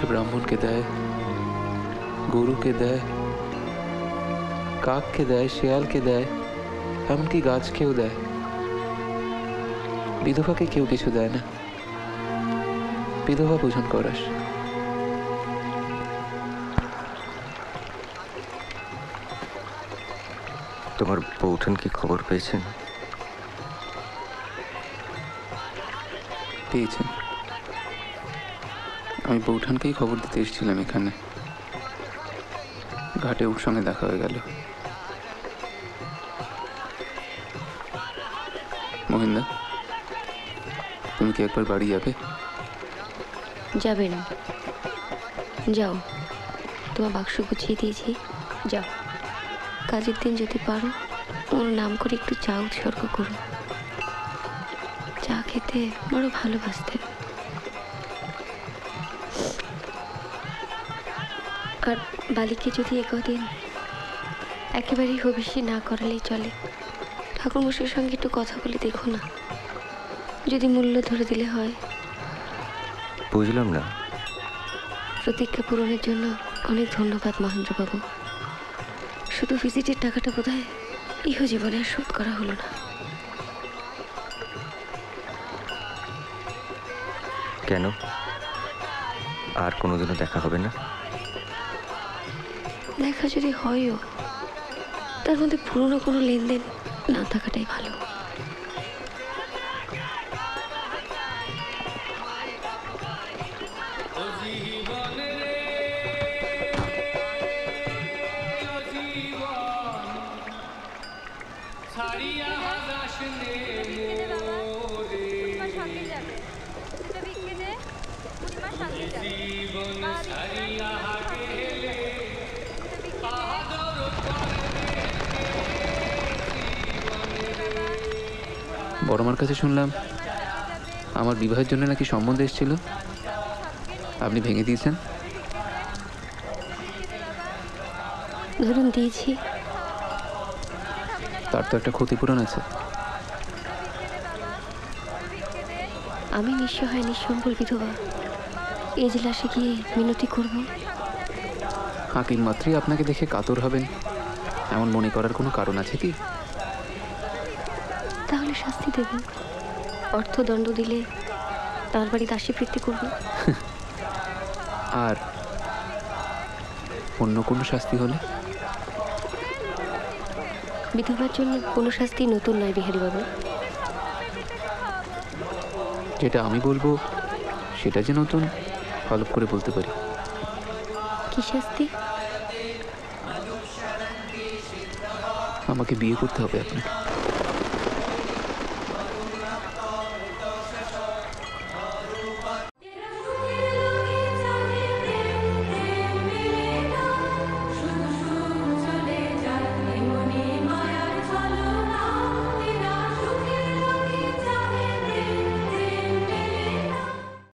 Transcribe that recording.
আমাকে ব্রাহ্মণকে দেয়, গরুকে দেয়, কাককে দেয়, শেয়ালকে দেয়, এমনকি গাছকেও দেয়। বিধবাকে কেউ কিছু দেয় না। বিধবা পূজন করাস। তোমার বৌঠান কি খবর পেয়েছেন? পেয়েছেন। আমি বৌঠানকেই খবর দিতে এসেছিলাম এখানে। ঘাটে ওর সঙ্গে দেখা হয়ে গেল। মহিন্দা, তুমি কি একবার বাড়ি যাবে? যাবে না, যাও। তোমার বাক্স গুছিয়ে দিয়েছি, যাও। কাজের দিন যদি পারো ওর নাম করে একটু চা উৎসর্গ করো। চা খেতে বড় ভালোবাসতেন। আর বালিকে যদি একদিন একেবারেই হবিষ্যি না করালেই চলে, ঠাকুরমশাইয়ের সঙ্গে একটু কথা বলে দেখো না, যদি মূল্য ধরে দিলে হয়। বুঝলাম না। প্রতিজ্ঞা পূরণের জন্য অনেক ধন্যবাদ মহেন্দ্রবাবু। শুধু ভিজিটের টাকাটা বোধহয় ইহজীবনে আর শোধ করা হলো না। কেন? আর কোনোদিনও দেখা হবে না? দেখা যদি হয়ও, তার মধ্যে পুরনো কোনো লেনদেন না থাকাটাই ভালো। বড়মার কাছে শুনলাম আমার বিবাহের জন্য নাকি সম্বন্ধ এসেছিল, আপনি ভেঙে দিয়েছেন। ধরুন দিয়েছি, তার তো একটা ক্ষতিপূরণ আছে। আমি নিঃসহায় নিঃসম্বল বিধবা এজলাসে গিয়ে মিনতি করব। হাকিম মাত্রই আপনাকে দেখে কাতর হবেন এমন মনে করার কোনো কারণ আছে কি? তাহলে শাস্তি দেবেন। অর্থদণ্ড দিলে তার বাড়ি দাসী বৃত্তি করব। আর অন্য কোনো শাস্তি হলে? বিধবার জন্য কোনো শাস্তি নতুন নয় বিহারী বাবু। যেটা আমি বলবো সেটা যে নতুন, হলপ করে বলতে পারি। কি শাস্তি? আমাকে বিয়ে করতে হবে আপনাকে।